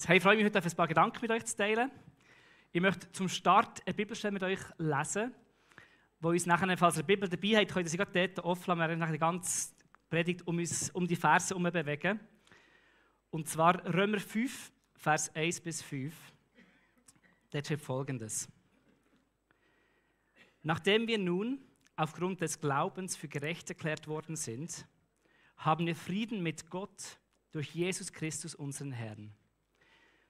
Hey, ich freue mich heute auf ein paar Gedanken mit euch zu teilen. Ich möchte zum Start eine Bibelstelle mit euch lesen, wo uns nachher, falls ihr die Bibel dabei habt, könnt ihr sie gerade dort offen lassen. Wir werden nachher die ganze Predigt um die Verse herum bewegen. Und zwar Römer 5, Vers 1 bis 5. Dort steht Folgendes. Nachdem wir nun aufgrund des Glaubens für gerecht erklärt worden sind, haben wir Frieden mit Gott durch Jesus Christus, unseren Herrn.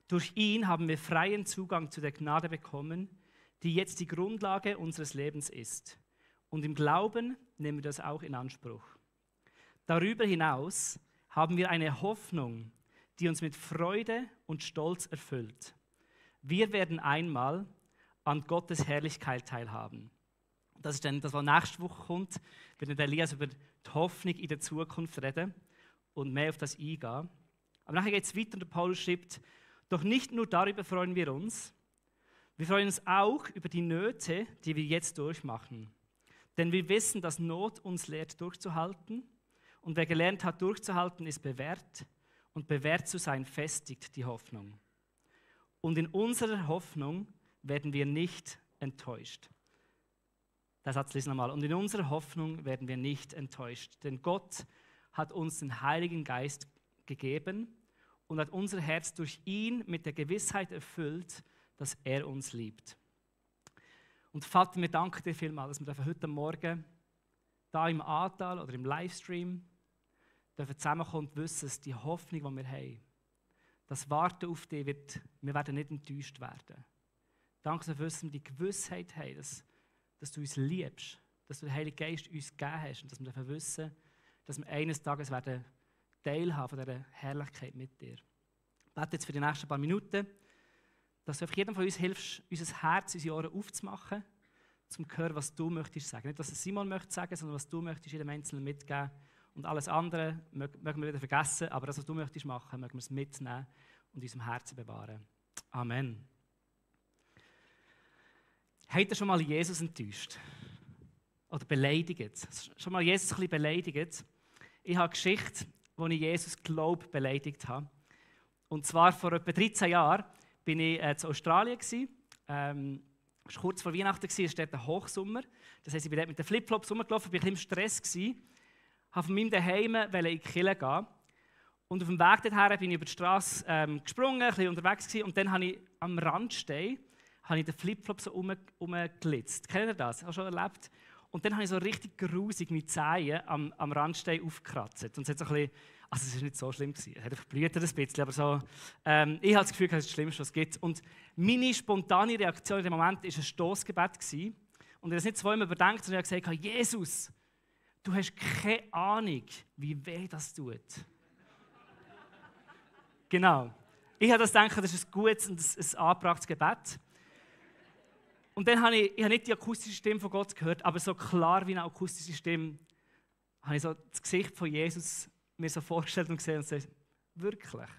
Durch ihn haben wir freien Zugang zu der Gnade bekommen, die jetzt die Grundlage unseres Lebens ist. Und im Glauben nehmen wir das auch in Anspruch. Darüber hinaus haben wir eine Hoffnung, die uns mit Freude und Stolz erfüllt. Wir werden einmal an Gottes Herrlichkeit teilhaben. Das ist dann das, was nächste Woche kommt. Wir werden Elias über die Hoffnung in der Zukunft reden und mehr auf das eingehen. Aber nachher geht es weiter und der Paulus schreibt, doch nicht nur darüber freuen wir uns uns auch über die Nöte, die wir jetzt durchmachen. Denn wir wissen, dass Not uns lehrt, durchzuhalten. Und wer gelernt hat, durchzuhalten, ist bewährt. Und bewährt zu sein, festigt die Hoffnung. Und in unserer Hoffnung werden wir nicht enttäuscht. Der Satz lesen wir mal. Und in unserer Hoffnung werden wir nicht enttäuscht. Denn Gott hat uns den Heiligen Geist gegeben und hat unser Herz durch ihn mit der Gewissheit erfüllt, dass er uns liebt. Und Vater, wir danken dir vielmals, dass wir heute Morgen da im Ahrtal oder im Livestream zusammenkommen und wissen, dass die Hoffnung, die wir haben, das Warten auf dich, wir werden nicht enttäuscht werden. Danke, dass wir wissen, die Gewissheit haben, dass du uns liebst, dass du den Heiligen Geist uns gegeben hast und dass wir wissen, dass wir eines Tages werden teilhaben von dieser Herrlichkeit mit dir. Ich bete jetzt für die nächsten paar Minuten, dass du einfach jedem von uns hilfst, unser Herz, unsere Ohren aufzumachen, zum zu hören, was du möchtest sagen. Nicht, was Simon möchte sagen, sondern was du möchtest jedem Einzelnen mitgeben. Und alles andere mögen wir wieder vergessen, aber das, was du möchtest machen, mögen wir es mitnehmen und in unserem Herzen bewahren. Amen. Habt ihr schon mal Jesus enttäuscht? Oder beleidigt? Schon mal Jesus ein bisschen beleidigt? Ich habe eine Geschichte, wo ich Jesus Glaube beleidigt habe. Und zwar vor etwa 13 Jahren war ich in Australien. Es war kurz vor Weihnachten, es war dort ein Hochsommer. Das heisst, ich bin dort mit den Flipflops rumgelaufen, war ein bisschen im Stress, wollte von meinem Daheim in die Kirche gehen. Und auf dem Weg dorthin bin ich über die Straße gesprungen, ein bisschen unterwegs gewesen, und dann habe ich am Randstein den Flipflop so rumgelitzt. Kennt ihr das? Hast du schon erlebt? Und dann habe ich so richtig grusig mit Zehen am Randstein aufgekratzt. Und es hat so ein bisschen, also es war nicht so schlimm gewesen. Es hat einfach blüht ein bisschen, aber so, ich habe das Gefühl, das ist das Schlimmste, was es gibt. Und meine spontane Reaktion in dem Moment war ein Stossgebet gewesen. Und ich habe das nicht zweimal überdenkt, sondern ich habe gesagt, Jesus, du hast keine Ahnung, wie weh das tut. Genau. Ich habe das gedacht, das ist ein gutes und ein angebrachtes Gebet. Und dann habe ich nicht die akustische Stimme von Gott gehört, aber so klar wie eine akustische Stimme habe ich so das Gesicht von Jesus mir so vorgestellt und gesehen und gesagt, wirklich?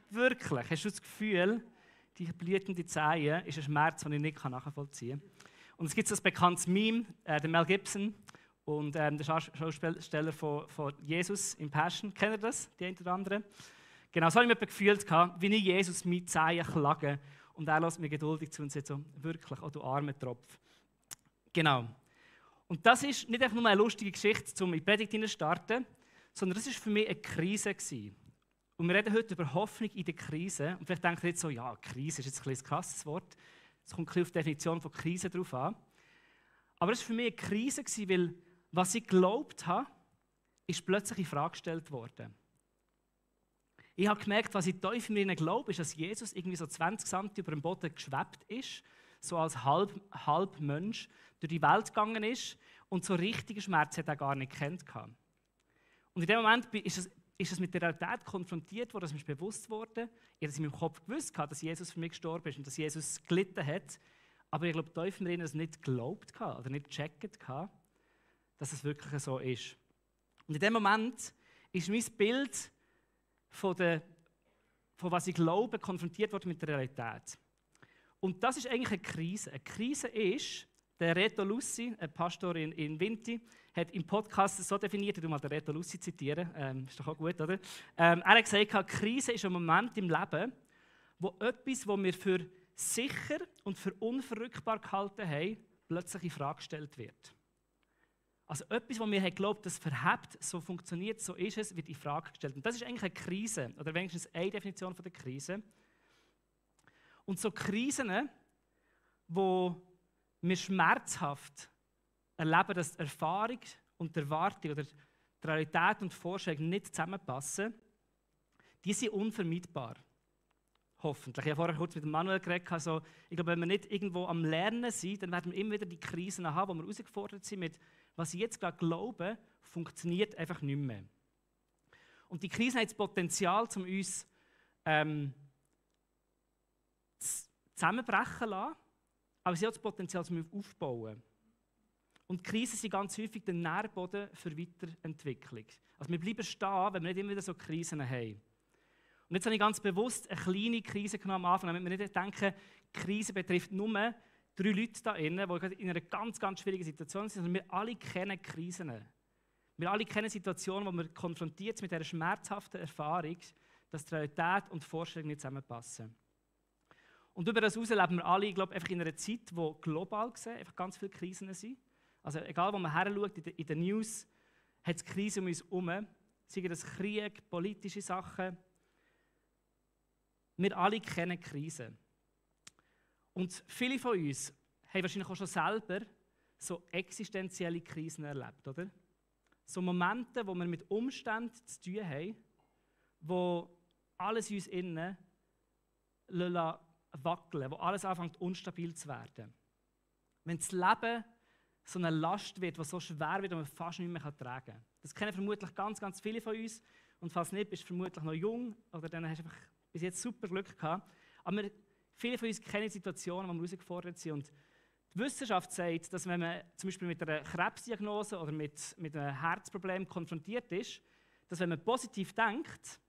Wirklich? Hast du das Gefühl, die blühende Zehe ist ein Schmerz, den ich nicht nachvollziehen kann? Und es gibt so ein bekanntes Meme, der Mel Gibson und der Schausteller von Jesus in Passion. Kennt ihr das, die einen oder anderen? Genau, so habe ich mir gefühlt, wie ich Jesus mit Zehen klage. Und er lässt mir geduldig zu und sagt so, wirklich, oh du armer Tropf. Genau. Und das ist nicht einfach nur eine lustige Geschichte, um in die Predigt zu starten, sondern das war für mich eine Krise gewesen. Und wir reden heute über Hoffnung in der Krise. Und vielleicht denkt ihr jetzt so, ja, Krise ist jetzt ein krasses Wort. Es kommt ein bisschen auf die Definition von Krise drauf an. Aber es war für mich eine Krise gewesen, weil was ich geglaubt habe, ist plötzlich in Frage gestellt worden. Ich habe gemerkt, was ich tief in mir glaube, ist, dass Jesus irgendwie so 20 cm über dem Boden geschwebt ist, so als halb Mensch durch die Welt gegangen ist und so richtigen Schmerz hat er gar nicht gekannt. Und in dem Moment ist es mit der Realität konfrontiert worden, dass mir bewusst wurde, ich habe in meinem Kopf gewusst, dass Jesus für mich gestorben ist und dass Jesus gelitten hat, aber ich glaube, tief in mir es nicht geglaubt oder nicht gecheckt, dass es wirklich so ist. Und in dem Moment ist mein Bild von was ich glaube, konfrontiert wird mit der Realität. Und das ist eigentlich eine Krise. Eine Krise ist, Der Reto Lussi, ein Pastor in Vinti, hat im Podcast so definiert, ich mal den Reto Lussi zitieren, ist doch auch gut, oder? Er hat gesagt, Krise ist ein Moment im Leben, wo etwas, was wir für sicher und für unverrückbar gehalten haben, plötzlich in Frage gestellt wird. Also etwas, was wir glaubt, das verhebt, so funktioniert, so ist es, wird in Frage gestellt. Und das ist eigentlich eine Krise, oder wenigstens eine Definition von der Krise. Und so Krisen, wo wir schmerzhaft erleben, dass die Erfahrung und die Erwartung oder die Realität und die Vorstellung nicht zusammenpassen, die sind unvermeidbar. Hoffentlich. Ich habe vorher kurz mit Manuel geredet. Also, ich glaube, wenn wir nicht irgendwo am Lernen sind, dann werden wir immer wieder die Krisen haben, wo wir herausgefordert sind mit, was ich jetzt gerade glaube, funktioniert einfach nicht mehr. Und die Krisen haben das Potenzial, um uns zusammenbrechen zu lassen, aber sie haben das Potenzial, um uns aufzubauen. Und Krisen sind ganz häufig der Nährboden für Weiterentwicklung. Also wir bleiben stehen, wenn wir nicht immer wieder so Krisen haben. Und jetzt habe ich ganz bewusst eine kleine Krise genommen am Anfang, damit wir nicht denken, die Krise betrifft nur 3 Leute da innen, die in einer ganz, ganz schwierigen Situation sind, sondern wir alle kennen Krisen. Wir alle kennen Situationen, wo wir konfrontiert sind mit dieser schmerzhaften Erfahrung, dass die Realität und die Vorstellung nicht zusammenpassen. Und über das hinaus leben wir alle, ich glaube, einfach in einer Zeit, wo global gesehen einfach ganz viele Krisen sind. Also egal, wo man her schaut, in den News hat es Krisen um uns herum, sei das Krieg, politische Sachen. Wir alle kennen Krisen. Und viele von uns haben wahrscheinlich auch schon selber so existenzielle Krisen erlebt, oder? So Momente, wo wir mit Umständen zu tun haben, wo alles in uns innen wackeln, wo alles anfängt unstabil zu werden. Wenn das Leben so eine Last wird, die so schwer wird, dass man fast nicht mehr tragen kann. Das kennen vermutlich ganz, ganz viele von uns. Und falls nicht, bist du vermutlich noch jung oder dann hast du einfach bis jetzt super Glück gehabt. Aber viele von uns kennen Situationen, wo wir herausgefordert sind. Und die Wissenschaft sagt, dass wenn man zum Beispiel mit einer Krebsdiagnose oder mit einem Herzproblem konfrontiert ist, dass wenn man positiv denkt,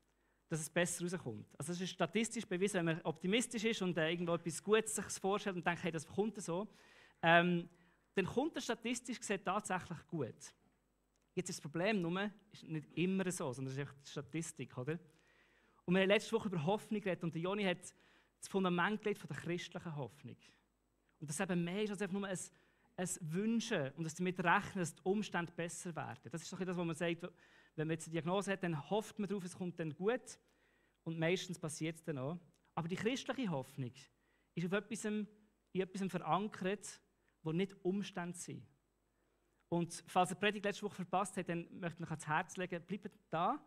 dass es besser rauskommt. Also es ist statistisch bewiesen, wenn man optimistisch ist und irgendwo etwas Gutes sich vorstellt und denkt, hey, das kommt so, dann kommt es statistisch gesehen tatsächlich gut. Jetzt ist das Problem nur, ist nicht immer so, sondern es ist echt die Statistik, oder? Und wir haben letzte Woche über Hoffnung geredet und Joni hat das Fundament gelegt von der christlichen Hoffnung. Und das eben mehr ist als einfach nur ein Wünschen und das damit rechnen, dass die Umstände besser werden. Das ist doch das, was man sagt, wenn man jetzt eine Diagnose hat, dann hofft man darauf, es kommt dann gut. Und meistens passiert es dann auch. Aber die christliche Hoffnung ist auf in etwas verankert, wo nicht Umstände sind. Und falls ihr die Predigt letzte Woche verpasst habt, dann möchte ich euch ans Herz legen, bleibt da,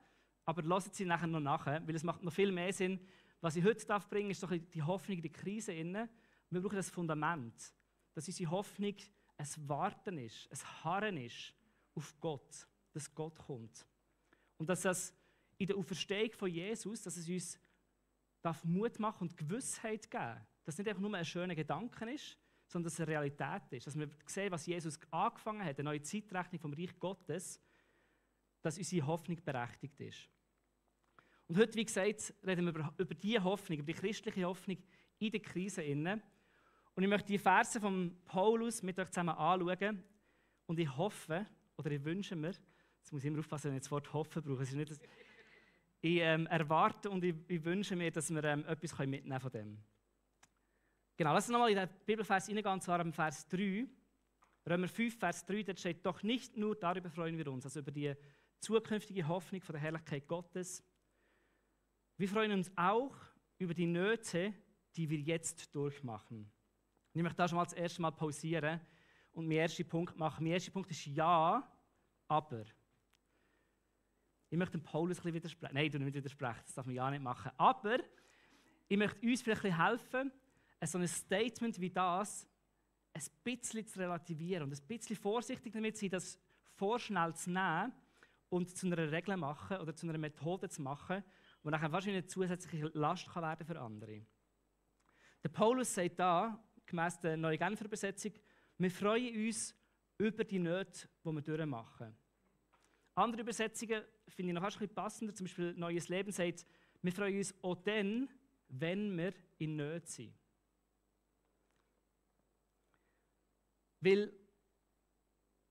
aber lasst sie nachher noch nachher, weil es macht noch viel mehr Sinn. Was ich heute bringen darf, ist doch die Hoffnung in die Krise innen. Wir brauchen das Fundament, dass unsere Hoffnung ein Warten ist, ein Harren ist auf Gott, dass Gott kommt. Und dass es in der Auferstehung von Jesus, dass es uns Mut machen und Gewissheit geben, dass es nicht einfach nur ein schöner Gedanke ist, sondern dass es eine Realität ist. Dass wir sehen, was Jesus angefangen hat, eine neue Zeitrechnung vom Reich Gottes, dass unsere Hoffnung berechtigt ist. Und heute, wie gesagt, reden wir über diese Hoffnung, über die christliche Hoffnung in der Krise. Und ich möchte die Verse von Paulus mit euch zusammen anschauen. Und ich hoffe, oder ich wünsche mir, jetzt muss ich immer aufpassen, wenn ich das Wort hoffen brauche. Es ist nicht, ich erwarte und ich wünsche mir, dass wir etwas mitnehmen von dem. Genau, lass uns nochmal in den Bibelvers reingehen, und zwar am Vers 3. Römer 5, Vers 3, da steht, doch nicht nur darüber freuen wir uns, also über die zukünftige Hoffnung von der Herrlichkeit Gottes. Wir freuen uns auch über die Nöte, die wir jetzt durchmachen. Und ich möchte da schon mal das erste Mal pausieren und meinen ersten Punkt machen. Mein erster Punkt ist ja, aber. Ich möchte dem Paulus ein bisschen widersprechen. Nein, du nicht widersprechen, das darf man ja nicht machen. Aber ich möchte uns vielleicht ein bisschen helfen, so ein Statement wie das ein bisschen zu relativieren und ein bisschen vorsichtig damit sein, das vorschnell zu nehmen und zu einer Regel machen oder zu einer Methode zu machen, die nachher wahrscheinlich eine zusätzliche Last kann werden für andere. Der Paulus sagt da, gemäss der Neuen Genfer Übersetzung, wir freuen uns über die Nöte, die wir durchmachen. Andere Übersetzungen finde ich noch ein bisschen passender, zum Beispiel Neues Leben sagt, wir freuen uns auch dann, wenn wir in Nöten sind. Weil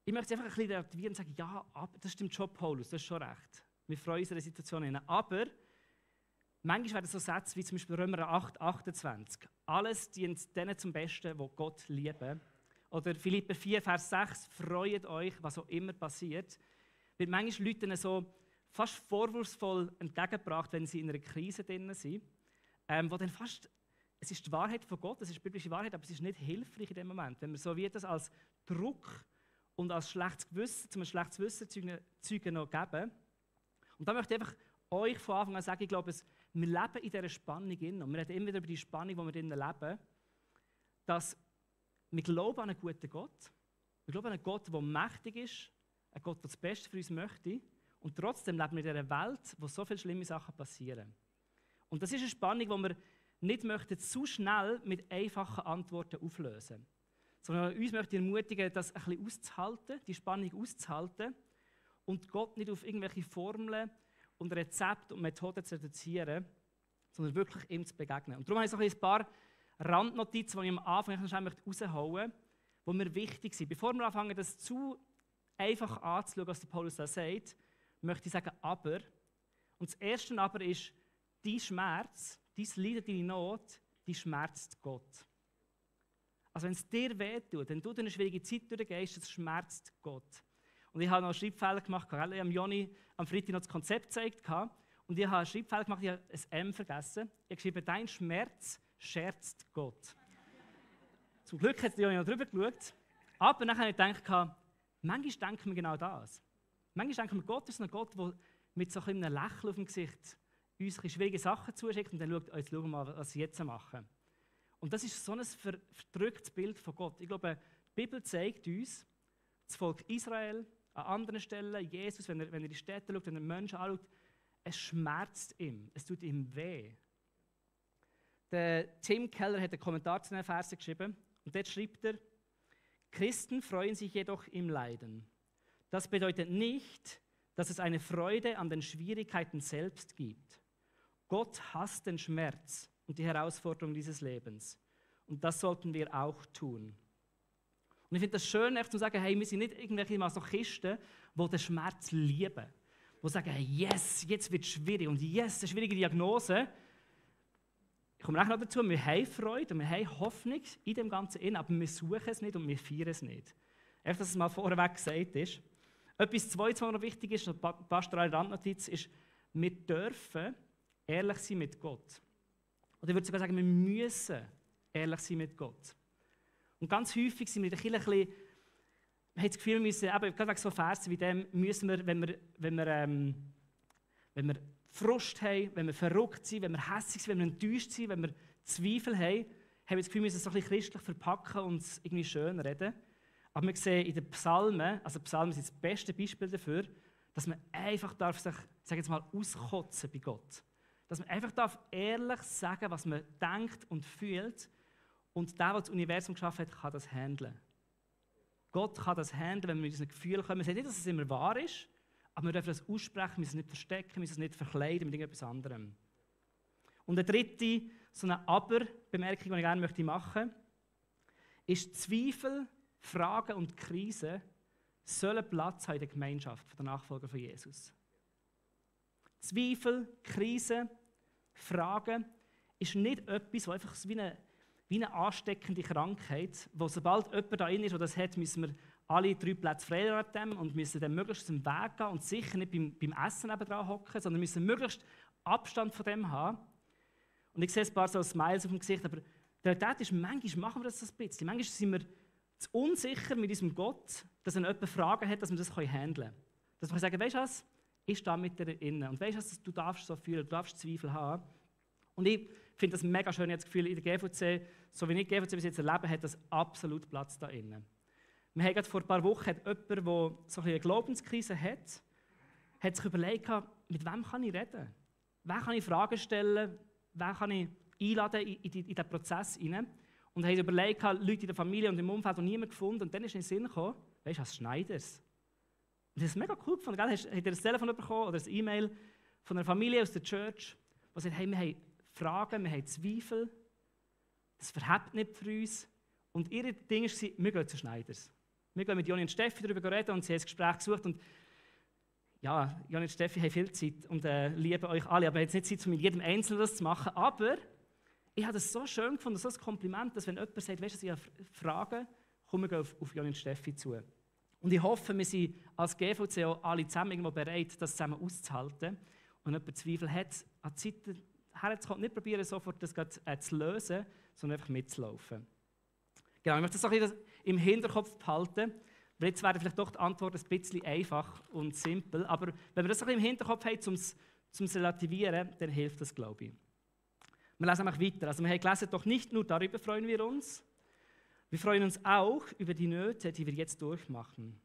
ich möchte einfach ein bisschen relativieren und sagen, ja, aber das stimmt schon, Paulus, das ist schon recht. Wir freuen uns in der Situation. Aber manchmal werden so Sätze wie zum Beispiel Römer 8, 28. Alles dient denen zum Besten, die Gott lieben. Oder Philipper 4, Vers 6, freut euch, was auch immer passiert. Wird manchmal Leuten so fast vorwurfsvoll entgegengebracht, wenn sie in einer Krise drin sind, wo dann fast, es ist die Wahrheit von Gott, es ist die biblische Wahrheit, aber es ist nicht hilfreich in dem Moment. Wenn wir so wie das als Druck und als schlechtes Gewissen, zum schlechtes Wissen Zeugen noch geben. Und da möchte ich einfach euch von Anfang an sagen, ich glaube, wir leben in dieser Spannung drin. Und wir reden immer wieder über die Spannung, die wir drinnen leben, dass wir glauben an einen guten Gott. Wir glauben an einen Gott, der mächtig ist, einen Gott, der das Beste für uns möchte. Und trotzdem leben wir in dieser Welt, wo so viele schlimme Sachen passieren. Und das ist eine Spannung, die wir nicht möchten, zu schnell mit einfachen Antworten auflösen. Sondern uns möchte ich ermutigen, das ein bisschen auszuhalten, die Spannung auszuhalten und Gott nicht auf irgendwelche Formeln und Rezepte und Methoden zu reduzieren, sondern wirklich ihm zu begegnen. Und darum habe ich so ein paar Randnotizen, die ich am Anfang herausholen möchte, die mir wichtig sind. Bevor wir anfangen, das zu einfach anzuschauen, was der Paulus da sagt, möchte ich sagen, aber. Und das erste aber ist, dein Schmerz, dein Leiden, deine Not, die schmerzt Gott. Also wenn es dir wehtut, wenn du durch eine schwierige Zeit durchgehst, das schmerzt Gott. Und ich habe noch einen Schreibfehler gemacht, ich habe Joni am Freitag noch das Konzept gezeigt und ich habe einen Schreibfehler gemacht, ich habe ein M vergessen. Ich habe geschrieben, dein Schmerz scherzt Gott. Zum Glück hat Joni noch drüber geschaut. Aber dann habe ich gedacht, manchmal denken wir genau das. Manchmal denken wir, Gott ist ein Gott, der mit so einem Lächeln auf dem Gesicht uns schwierige Sachen zuschickt und dann schaut, jetzt schauen wir mal, was sie jetzt machen. Und das ist so ein verdrücktes Bild von Gott. Ich glaube, die Bibel zeigt uns, das Volk Israel, an anderen Stellen, Jesus, wenn er in die Städte schaut, wenn er Menschen anschaut, es schmerzt ihm, es tut ihm weh. Der Tim Keller hat einen Kommentar zu den Versen geschrieben und dort schreibt er, Christen freuen sich jedoch im Leiden. Das bedeutet nicht, dass es eine Freude an den Schwierigkeiten selbst gibt. Gott hasst den Schmerz und die Herausforderung dieses Lebens. Und das sollten wir auch tun. Und ich finde das schön, zu sagen, hey, wir sind nicht irgendwelche Masochisten, die den Schmerz lieben. Die sagen, hey, yes, jetzt wird es schwierig und yes, eine schwierige Diagnose. Ich komme auch noch dazu, wir haben Freude und wir haben Hoffnung in dem Ganzen, aber wir suchen es nicht und wir feiern es nicht. Einfach, dass es mal vorweg gesagt ist. Etwas Zweites, was noch wichtig ist, eine pastorale Randnotiz, ist, wir dürfen ehrlich sein mit Gott. Oder ich würde sogar sagen, wir müssen ehrlich sein mit Gott. Und ganz häufig sind wir in der Kirche ein bisschen, wir haben das Gefühl, wir müssen, eben, gerade wegen so Versen wie dem, müssen wir, wenn wir Frust haben, wenn wir verrückt sind, wenn wir hässig sind, wenn wir enttäuscht sind, wenn wir Zweifel haben wir das Gefühl, wir müssen es so ein bisschen christlich verpacken und es irgendwie schön reden. Aber wir sehen in den Psalmen, also Psalmen sind das beste Beispiel dafür, dass man einfach darf sich, sage jetzt mal, auskotzen bei Gott. Dass man einfach darf ehrlich sagen, was man denkt und fühlt. Und der, der das Universum geschaffen hat, kann das handeln. Gott kann das handeln, wenn wir mit unseren Gefühlen kommen. Wir sagen nicht, dass es immer wahr ist, aber wir dürfen das aussprechen, wir müssen es nicht verstecken, wir müssen es nicht verkleiden mit irgendetwas anderem. Und eine dritte, so eine Aber-Bemerkung, die ich gerne machen möchte, ist Zweifel, Fragen und Krisen sollen Platz haben in der Gemeinschaft der Nachfolger von Jesus. Zweifel, Krisen, Fragen ist nicht etwas, was einfach wie eine ansteckende Krankheit, wo sobald jemand da drin ist, der das hat, müssen wir alle 3 Plätze frei lassen und müssen dann möglichst aus dem Weg gehen und sicher nicht beim Essen nebenan hocken, sondern müssen möglichst Abstand von dem haben. Und ich sehe ein paar so Smiles auf dem Gesicht, aber die Realität ist, manchmal machen wir das ein bisschen. Manchmal sind wir zu unsicher mit unserem Gott, dass wenn jemand Fragen hat, dass wir das handeln können. Dass wir sagen, weißt du was, ich stehe mit dir innen. Und weißt du, du darfst so fühlen, du darfst Zweifel haben. Und ich finde das mega schön, ich habe das Gefühl, in der GVC, so wie ich die GVC bis jetzt erlebe, hat das absolut Platz da innen. Wir haben gerade vor ein paar Wochen jemand, der so eine Glaubenskrise hat sich überlegt, mit wem kann ich reden? Wen kann ich Fragen stellen? Wen kann ich einladen in diesen Prozess hinein? Und haben überlegt, Leute in der Familie und im Umfeld und niemand gefunden. Und dann ist in den Sinn gekommen, weißt du, als Schneiders. Und das ist mega cool gefunden. Gell? Habt ihr ein Telefon bekommen oder ein E-Mail von einer Familie aus der Church, die sagt, hey, wir haben Fragen, wir haben Zweifel, das verhebt nicht für uns. Und ihr Ding war, wir gehen zu Schneiders. Wir gehen mit Joni und Steffi darüber reden und sie haben ein Gespräch gesucht. Und ja, Joni und Steffi haben viel Zeit und lieben euch alle, aber jetzt nicht Zeit, mit jedem Einzelnen das zu machen. Aber ich habe es so schön gefunden, so ein Kompliment, dass wenn jemand sagt, weißt du, ich habe Fragen, kommen wir auf Joni und Steffi zu. Und ich hoffe, wir sind als GVC auch alle zusammen irgendwo bereit, das zusammen auszuhalten. Und wenn jemand Zweifel hat, an die Zeit herzukommen, nicht probieren, sofort das zu lösen, sondern einfach mitzulaufen. Genau, ich möchte das auch ein bisschen im Hinterkopf behalten, weil jetzt wäre vielleicht doch die Antwort ein bisschen einfach und simpel, aber wenn wir das ein bisschen im Hinterkopf haben, um es zu relativieren, dann hilft das, glaube ich. Wir lesen einfach weiter. Also wir haben gelesen, doch nicht nur darüber freuen wir freuen uns auch über die Nöte, die wir jetzt durchmachen.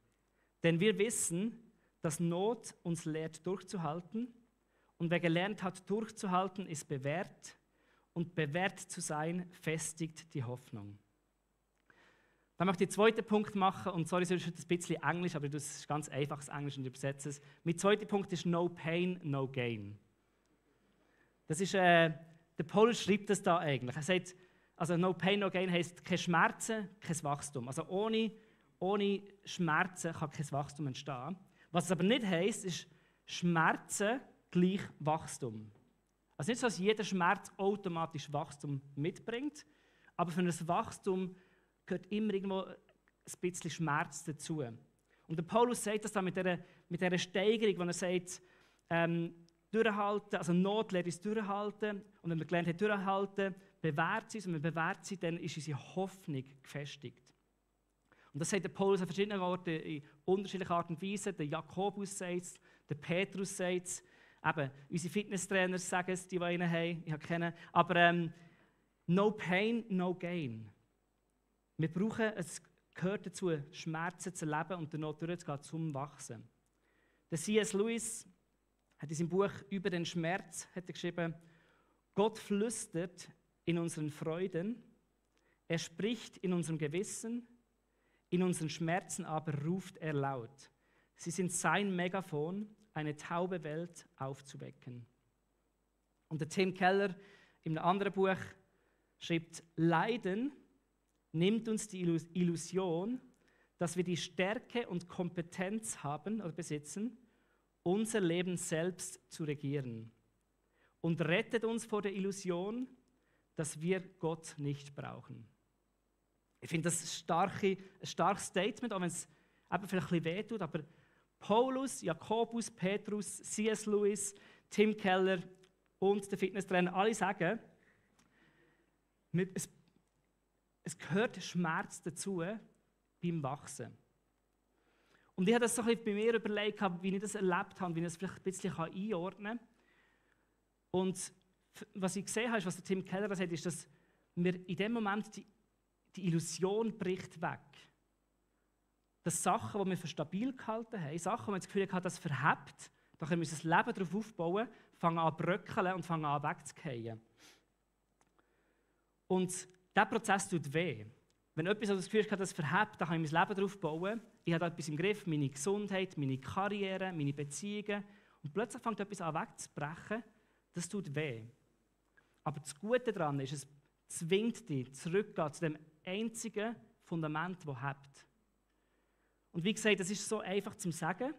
Denn wir wissen, dass Not uns lehrt, durchzuhalten. Und wer gelernt hat, durchzuhalten, ist bewährt. Und bewährt zu sein, festigt die Hoffnung. Dann möchte ich den zweiten Punkt machen. Und sorry, es ist ein bisschen Englisch, aber das ist ganz einfaches Englisch und ich übersetze es. Mein zweiter Punkt ist No Pain, No Gain. Das ist, der Paulus schreibt das da eigentlich. Er sagt, also No Pain, No Gain heisst keine Schmerzen, kein Wachstum. Also ohne Schmerzen kann kein Wachstum entstehen. Was es aber nicht heisst, ist Schmerzen gleich Wachstum. Also nicht so, dass jeder Schmerz automatisch Wachstum mitbringt, aber für ein Wachstum gehört immer irgendwo ein bisschen Schmerz dazu. Und der Paulus sagt das dann mit dieser Steigerung, wo er sagt, durchhalten, also Not lehrt uns durchhalten. Und wenn wir gelernt haben, durchhalten, bewährt uns. Und wenn wir bewährt sind, dann ist unsere Hoffnung gefestigt. Und das sagt der Paulus an verschiedenen Orten, in unterschiedlicher Art und Weise. Der Jakobus sagt es, der Petrus sagt es. Eben, unsere Fitnesstrainer sagen es, die einen haben, ich habe keinen. Aber no pain, no gain. Wir brauchen, es gehört dazu, Schmerzen zu erleben und danach durchzugehen, zum Wachsen. Der C.S. Lewis hat in seinem Buch über den Schmerz hat er geschrieben, Gott flüstert in unseren Freuden, er spricht in unserem Gewissen, in unseren Schmerzen aber ruft er laut. Sie sind sein Megafon, eine taube Welt aufzuwecken. Und der Tim Keller in einem anderen Buch schreibt, Leiden nimmt uns die Illusion, dass wir die Stärke und Kompetenz haben oder besitzen, unser Leben selbst zu regieren und rettet uns vor der Illusion, dass wir Gott nicht brauchen. Ich finde das ein starkes Statement, auch wenn es eben vielleicht ein bisschen wehtut, aber Paulus, Jakobus, Petrus, C.S. Lewis, Tim Keller und der Fitnesstrainer, alle sagen, es gehört Schmerz dazu beim Wachsen. Und ich habe das so ein bisschen bei mir überlegt, wie ich das erlebt habe, wie ich das vielleicht ein bisschen einordnen kann. Und was ich gesehen habe, ist, was der Tim Keller sagt, ist, dass mir in dem Moment die Illusion bricht weg. Dass Sachen, die wir für stabil gehalten haben, Sachen, die wir das Gefühl hatten, das verhebt, da können wir unser Leben darauf aufbauen, fangen an zu bröckeln und fangen an wegzufallen. Und dieser Prozess tut weh. Wenn etwas das Gefühl hat, das verhebt, dann kann ich mein Leben darauf bauen. Ich habe da etwas im Griff, meine Gesundheit, meine Karriere, meine Beziehungen. Und plötzlich fängt etwas an wegzubrechen. Das tut weh. Aber das Gute daran ist, es zwingt dich zurückzugehen zu dem einzigen Fundament, das hebt. Und wie gesagt, das ist so einfach zu sagen,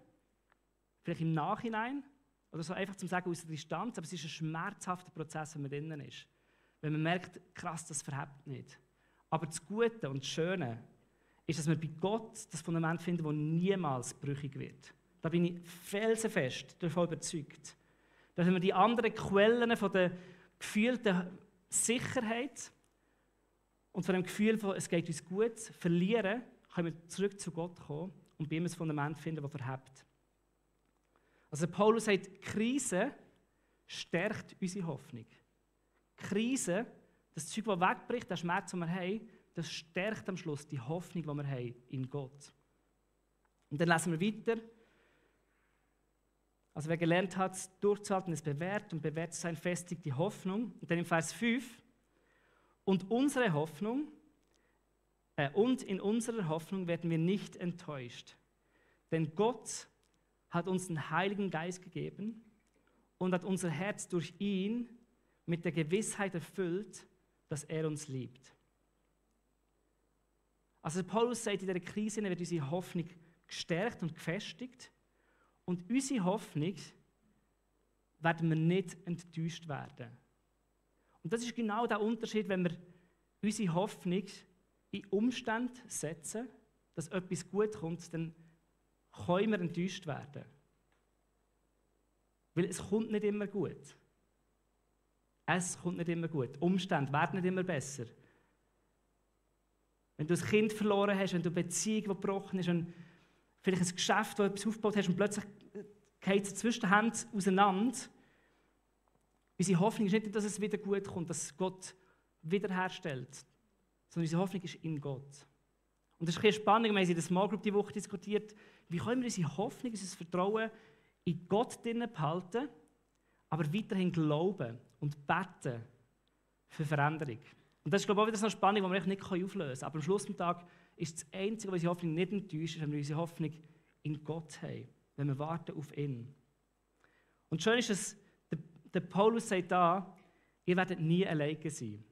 vielleicht im Nachhinein, oder so einfach zu sagen aus der Distanz, aber es ist ein schmerzhafter Prozess, wenn man drinnen ist. Wenn man merkt, krass, das verhebt nicht. Aber das Gute und das Schöne ist, dass wir bei Gott das Fundament finden, das niemals brüchig wird. Da bin ich felsenfest davon überzeugt. Dass wenn wir die anderen Quellen von der gefühlten Sicherheit und von dem Gefühl von, es geht uns gut, verlieren, können wir zurück zu Gott kommen und bei ihm ein Fundament finden, das verhebt. Also Paulus sagt, Krise stärkt unsere Hoffnung. Krise, das Zeug, das wegbricht, der Schmerz, den wir haben, das stärkt am Schluss die Hoffnung, die wir haben in Gott. Und dann lesen wir weiter. Also wer gelernt hat, durchzuhalten, ist bewährt und bewährt zu sein, festigt die Hoffnung. Und dann im Vers 5. Und in unserer Hoffnung werden wir nicht enttäuscht. Denn Gott hat uns den Heiligen Geist gegeben und hat unser Herz durch ihn mit der Gewissheit erfüllt, dass er uns liebt. Also Paulus sagt, in dieser Krise wird unsere Hoffnung gestärkt und gefestigt. Und unsere Hoffnung werden wir nicht enttäuscht werden. Und das ist genau der Unterschied, wenn wir unsere Hoffnung in Umstände setzen, dass etwas gut kommt, dann können wir enttäuscht werden. Weil es kommt nicht immer gut. Es kommt nicht immer gut. Umstände werden nicht immer besser. Wenn du ein Kind verloren hast, wenn du eine Beziehung, die gebrochen ist, und vielleicht ein Geschäft, das du etwas aufgebaut hast und plötzlich geht es zwischen den Händen auseinander. Unsere Hoffnung ist nicht, dass es wieder gut kommt, dass Gott wiederherstellt, sondern unsere Hoffnung ist in Gott. Und das ist ein spannend, wir haben in der Small Group die Woche diskutiert, wie können wir unsere Hoffnung, unser Vertrauen in Gott behalten, aber weiterhin glauben und beten für Veränderung. Und das ist, glaube ich, auch wieder so eine Spannung, die wir nicht auflösen können. Aber am Schluss des Tages ist das Einzige, was unsere Hoffnung nicht enttäuscht, ist, wenn wir unsere Hoffnung in Gott haben, wenn wir warten auf ihn. Und schön ist es, der Paulus sagt da, ihr werdet nie alleine sein.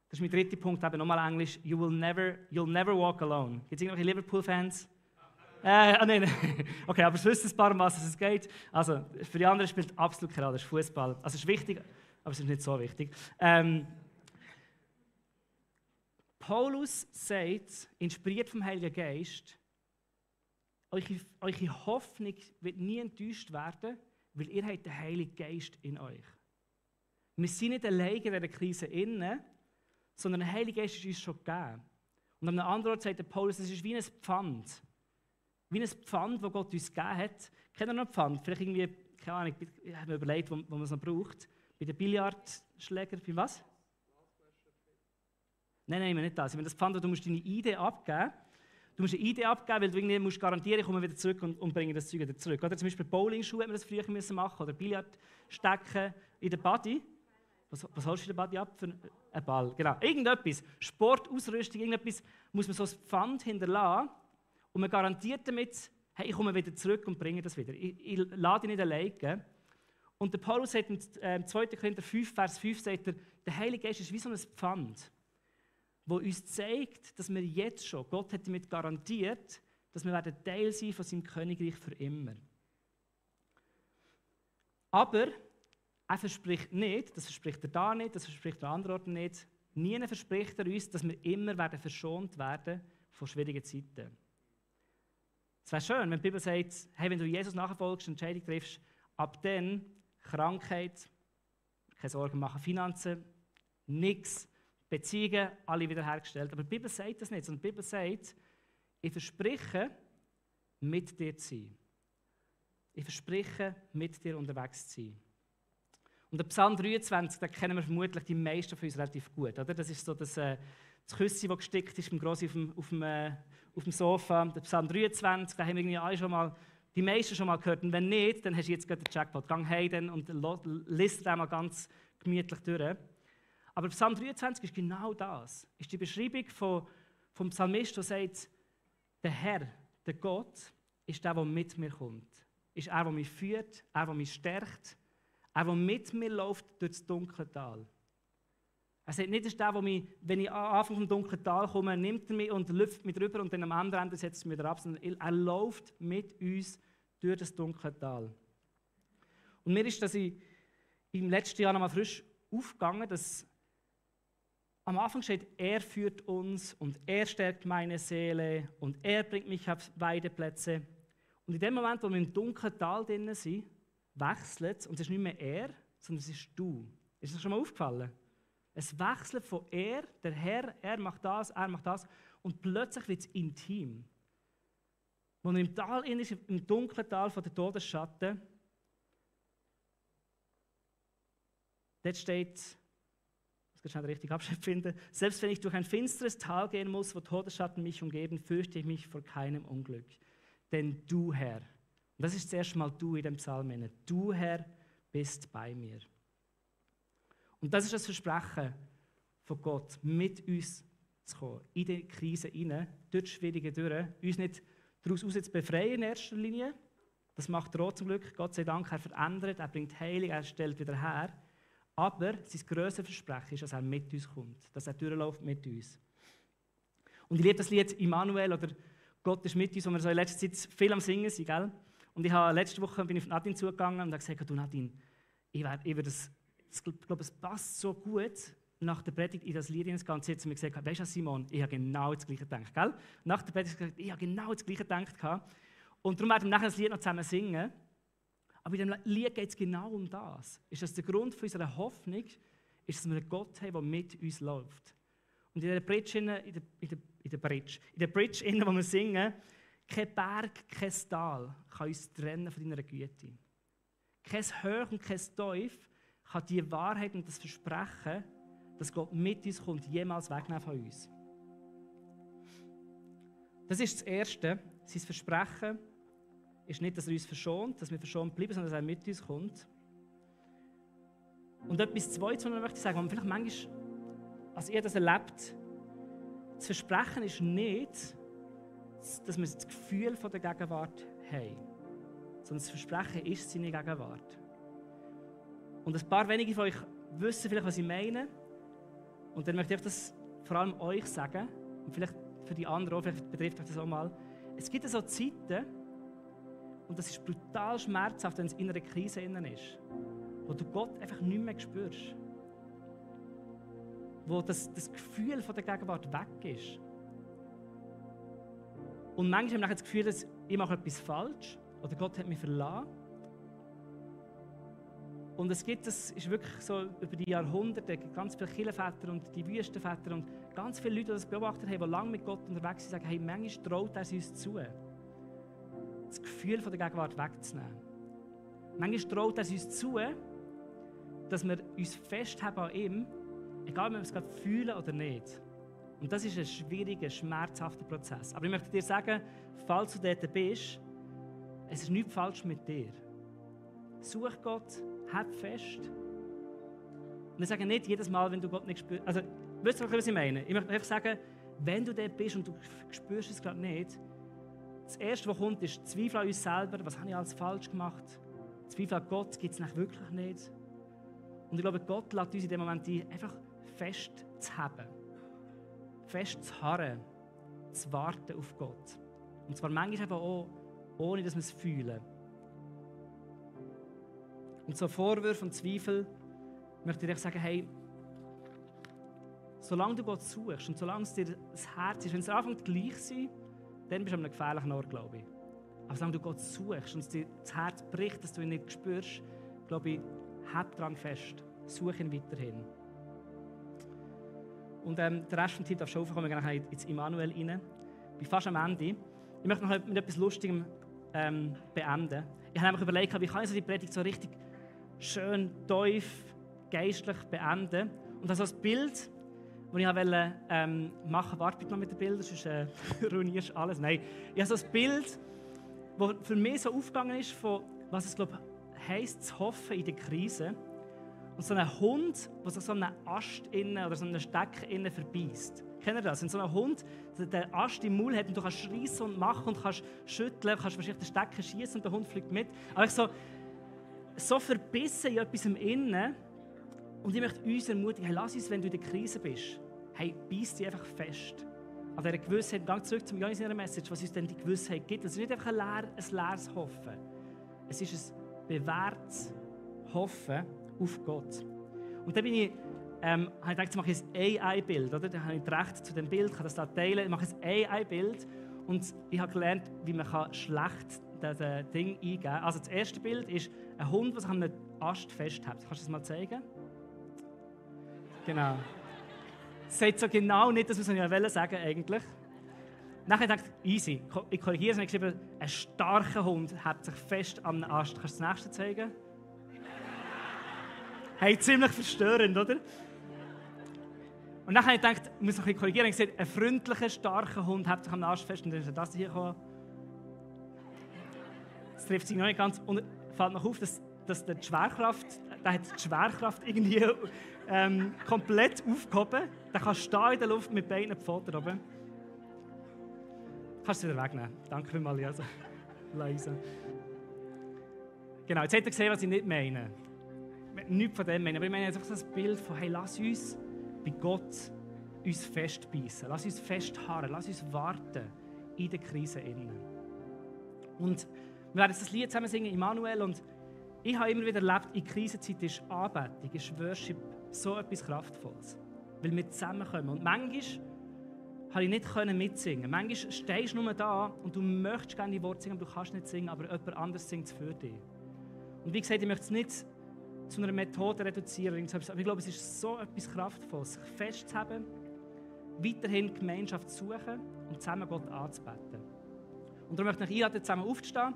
Das ist mein dritter Punkt, eben nochmal Englisch. You'll never walk alone. Gibt es irgendwelche Liverpool-Fans? Nein. Okay, aber es wissen ein paar, um was es geht. Also, für die anderen spielt absolut keine Rolle, das ist Fußball. Also, es ist wichtig, aber es ist nicht so wichtig. Paulus sagt, inspiriert vom Heiligen Geist, eure Hoffnung wird nie enttäuscht werden, weil ihr habt den Heiligen Geist in euch. Wir sind nicht alleine in dieser Krise inne, sondern der Heilige Geist ist uns schon gegeben. Und an einem anderen Ort sagt der Paulus, es ist wie ein Pfand. Wie ein Pfand, das Gott uns gegeben hat. Kennt ihr noch ein Pfand? Vielleicht irgendwie, keine Ahnung, ich habe mir überlegt, wo man es noch braucht. Bei den Billardschlägern, bei was? Nein, nicht das. Ich meine, das Pfand, wo du musst deine ID abgeben. Du musst eine ID abgeben, weil du irgendwie musst garantieren, ich komme wieder zurück und bringe das Zeug wieder zurück. Oder zum Beispiel Bowlingschuhe hätten wir das früher machen müssen. Oder Billardstecken in der Body. Was holst du in der Body ab? Für einen Ball. Genau. Irgendetwas. Sportausrüstung, irgendetwas muss man so ein Pfand hinterlassen. Und man garantiert damit, hey, ich komme wieder zurück und bringe das wieder. Ich lade dich nicht alleine. Und der Paulus sagt im 2. Korinther 5, Vers 5, sagt er, der Heilige Geist ist wie so ein Pfand, wo uns zeigt, dass wir jetzt schon, Gott hat damit garantiert, dass wir werden Teil sein von seinem Königreich für immer. Aber er verspricht nicht, das verspricht er da nicht, das verspricht er an anderen Orten nicht, nie verspricht er uns, dass wir immer werden verschont werden von schwierigen Zeiten. Es wäre schön, wenn die Bibel sagt, hey, wenn du Jesus nachfolgst, Entscheidung triffst, ab dann Krankheit, keine Sorgen machen, Finanzen, nichts, Beziehungen, alle wiederhergestellt. Aber die Bibel sagt das nicht, sondern die Bibel sagt, ich verspreche, mit dir zu sein. Ich verspreche, mit dir unterwegs zu sein. Und der Psalm 23, den kennen wir vermutlich die meisten von uns relativ gut. Oder? Das ist so das Küsschen, das gestickt ist beim Grossi auf dem Sofa. Der Psalm 23, den haben wir irgendwie alle schon mal, die meisten schon mal gehört. Und wenn nicht, dann hast du jetzt gerade den Jackpot. Gang heim und liest den mal ganz gemütlich durch. Aber Psalm 23 ist genau das. Ist die Beschreibung vom Psalmist, der sagt, der Herr, der Gott, ist der mit mir kommt. Ist er, der mich führt, er, der mich stärkt, er, der mit mir läuft durch das dunkle Tal. Er sagt nicht, ist der, der mich, wenn ich am Anfang vom dunklen Tal komme, nimmt er mich und lüpft mich drüber und dann am anderen Ende setzt er mich wieder ab, sondern er läuft mit uns durch das dunkle Tal. Und mir ist das im letzten Jahr nochmal frisch aufgegangen, dass am Anfang steht, er führt uns und er stärkt meine Seele und er bringt mich auf Weideplätze. Und in dem Moment, wo wir im dunklen Tal drin sind, wechselt es und es ist nicht mehr er, sondern es ist du. Ist das schon mal aufgefallen? Es wechselt von er, der Herr, er macht das und plötzlich wird es intim. Wenn er im Tal ist, im dunklen Tal von der Todesschatten, dort steht, ich muss schnell den richtigen Abschnitt finden, selbst wenn ich durch ein finsteres Tal gehen muss, wo Todesschatten mich umgeben, fürchte ich mich vor keinem Unglück. Denn du, Herr, und das ist zuerst mal du in dem Psalm, du, Herr, bist bei mir. Und das ist das Versprechen von Gott, mit uns zu kommen, in die Krise hinein, durch die Schwierige durch, uns nicht daraus zu befreien in erster Linie. Das macht er auch zum Glück, Gott sei Dank, er verändert, er bringt Heilung, er stellt wieder her. Aber sein grösseres Versprechen ist, dass er mit uns kommt, dass er durchläuft mit uns. Und ich liebe das Lied «Immanuel» oder «Gott ist mit uns», wo wir so in letzter Zeit viel am Singen sind, gell? Und letzte Woche bin ich auf Nadine zugegangen und habe gesagt, du Nadine, ich glaube, es passt so gut, nach der Predigt in das Lied hineinzugehen. Und sie hat zu mir gesagt, weißt du, Simon, ich habe genau das Gleiche gedacht. Gell? Nach der Predigt habe ich gesagt, ich habe genau das Gleiche gedacht. Und darum werden wir nachher das Lied noch zusammen singen. Aber in diesem Lied geht es genau um das. Ist das der Grund für unsere Hoffnung, ist, dass wir einen Gott haben, der mit uns läuft. Und in der Bridge, in der Bridge, wo wir singen, kein Berg, kein Tal kann uns trennen von deiner Güte. Kein Hoch und kein Tief kann die Wahrheit und das Versprechen, dass Gott mit uns kommt, jemals wegnehmen von uns. Das ist das Erste. Sein Versprechen ist nicht, dass er uns verschont, dass wir verschont bleiben, sondern dass er mit uns kommt. Und etwas Zweites, was ich möchte sagen, was man vielleicht manchmal, als ihr das erlebt, das Versprechen ist nicht, dass wir das Gefühl von der Gegenwart haben, sondern das Versprechen ist seine Gegenwart. Und ein paar wenige von euch wissen vielleicht, was ich meine. Und dann möchte ich das vor allem euch sagen, und vielleicht für die anderen auch, vielleicht betrifft euch das auch mal. Es gibt so Zeiten, und das ist brutal schmerzhaft, wenn es in einer Krise ist, wo du Gott einfach nicht mehr spürst. Wo das Gefühl von der Gegenwart weg ist. Und manchmal haben wir das Gefühl, dass ich mache etwas falsch oder Gott hat mich verlassen. Und es ist wirklich so über die Jahrhunderte, ganz viele Kirchenväter und die Wüstenväter und ganz viele Leute, die das beobachtet haben, die lange mit Gott unterwegs sind, sagen, hey, manchmal traut er es uns zu, das Gefühl von der Gegenwart wegzunehmen. Manchmal traut er es uns zu, dass wir uns festhalten an ihm, egal ob wir es gerade fühlen oder nicht. Und das ist ein schwieriger, schmerzhafter Prozess. Aber ich möchte dir sagen, falls du dort bist, es ist nichts falsch mit dir. Such Gott, halt fest. Und ich sage nicht jedes Mal, wenn du Gott nicht spürst. Also, wisst ihr, was ich meine? Ich möchte einfach sagen, wenn du dort bist und du spürst es gerade nicht, das Erste, was kommt, ist Zweifel an uns selber. Was habe ich alles falsch gemacht? Zweifel an Gott gibt es nicht wirklich nicht. Und ich glaube, Gott lässt uns in dem Moment ein, einfach festzuhalten. Festzuharren. Zu warten auf Gott. Und zwar manchmal eben auch, ohne dass wir es fühlen. Und so Vorwürfe und Zweifel möchte ich dir sagen, hey, solange du Gott suchst und solange es dir das Herz ist, wenn es anfängt gleich sein, dann bist du an einem gefährlichen Ort, glaube ich. Aber solange du Gott suchst und es dir das Herz bricht, dass du ihn nicht spürst, glaube ich, halt dran fest. Such ihn weiterhin. Und der Rest des Teams darf schon aufkommen, wir gehen ins Immanuel rein. Ich bin fast am Ende. Ich möchte noch mit etwas Lustigem beenden. Ich habe einfach überlegt, wie kann ich so die Predigt so richtig schön, tief, geistlich beenden. Und das ist ein Bild, das ich wollte machen. Warte bitte noch mit den Bildern, sonst ruinierst du alles. Nein, ich habe so ein Bild, das für mich so aufgegangen ist, von was es heisst, zu hoffen in der Krise. Und so ein Hund, der so einen Ast oder so einen Stecker verbeißt. Kennt ihr das? Wenn so ein Hund den Ast im Maul hat und du kannst schreissen und machen und kannst schütteln, kannst wahrscheinlich den Stecker schießen und der Hund fliegt mit. Aber so verbissen in etwas im Innen. Und ich möchte uns ermutigen, hey, lass uns, wenn du in der Krise bist, hey, beiß dich einfach fest. An dieser Gewissheit, ganz zurück zum Janis in der Message, was uns denn die Gewissheit gibt. Es ist nicht einfach ein leeres Hoffen. Es ist ein bewährtes Hoffen auf Gott. Und dann habe ich gedacht, jetzt mache ich ein AI-Bild. Dann habe ich das Recht zu dem Bild, kann das da teilen. Ich mache ein AI-Bild und ich habe gelernt, wie man schlecht das Ding eingeben kann. Also das erste Bild ist ein Hund, der sich an einem Ast festhält. Kannst du das mal zeigen? Genau. Das sagt so genau nicht, das was ich sagen eigentlich. Nachher dachte ich, easy. Ich korrigiere es und ich geschrieben, ein starker Hund hält sich fest an einem Ast. Kannst du das nächste zeigen? Hey, ziemlich verstörend, oder? Und dann habe ich gedacht, ich muss noch ein bisschen korrigieren. Ich habe gesagt, ein freundlicher, starker Hund hält sich am Ast fest. Und dann ist das hier gekommen. Das trifft sich noch nicht ganz. Und fällt noch auf, dass die Schwerkraft, der hat die Schwerkraft irgendwie komplett aufgehoben. Der kann stehen in der Luft mit beiden Pfoten oben. Kannst du wieder wegnehmen. Danke vielmals, Leise. Genau, jetzt habt ihr gesehen, was ich nicht meine. Nichts von dem meine, aber ich meine einfach so ein Bild von, hey, lass uns bei Gott uns festbeissen, lass uns festharren, lass uns warten in der Krise innen. Und wir werden das Lied zusammen singen, Immanuel, und ich habe immer wieder erlebt, in Krisenzeit ist Anbetung, ist Worship so etwas Kraftvolles, weil wir zusammenkommen. Und manchmal konnte ich nicht mitsingen. Manchmal stehst du nur da und du möchtest gerne die Worte singen, aber du kannst nicht singen, aber jemand anderes singt es für dich. Und wie gesagt, ich möchte es nicht zu einer Methode reduzieren, aber ich glaube, es ist so etwas Kraftvolles, sich festzuhalten, weiterhin Gemeinschaft zu suchen und zusammen Gott anzubeten. Und darum möchte ich euch einladen, zusammen aufzustehen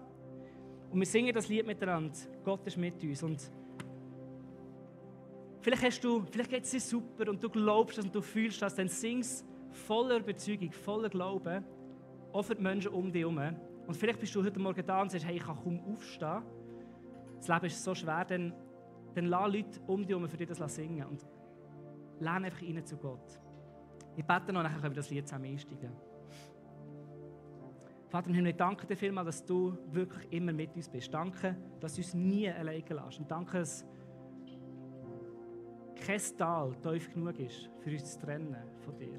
und wir singen das Lied miteinander. Gott ist mit uns. Und vielleicht geht es dir super und du glaubst das und du fühlst das, dann sing es voller Überzeugung, voller Glauben, auch für die Menschen um dich herum. Und vielleicht bist du heute Morgen da und sagst, hey, ich kann kaum aufstehen. Das Leben ist so schwer, dann lass Leute um dich herum für dich das singen und lerne einfach rein zu Gott. Ich bete noch, nachher können wir das Lied zusammen einsteigen. Vater im Himmel, ich danke dir vielmals, dass du wirklich immer mit uns bist. Danke, dass du uns nie alleine lässt. Und danke, dass kein Tal tief genug ist, für uns zu trennen von dir.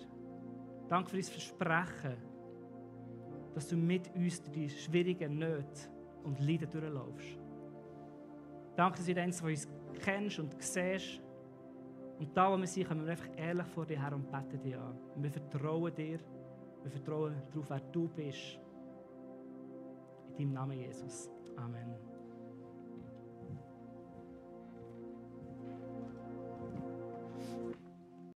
Danke für dein Versprechen, dass du mit uns durch die schwierigen Nöte und Leiden durchlaufst. Danke, dass du den von uns kennst und siehst. Und da, wo wir sind, kommen wir einfach ehrlich vor dir her und beten dich an. Und wir vertrauen dir, wir vertrauen darauf, wer du bist. In deinem Namen, Jesus. Amen.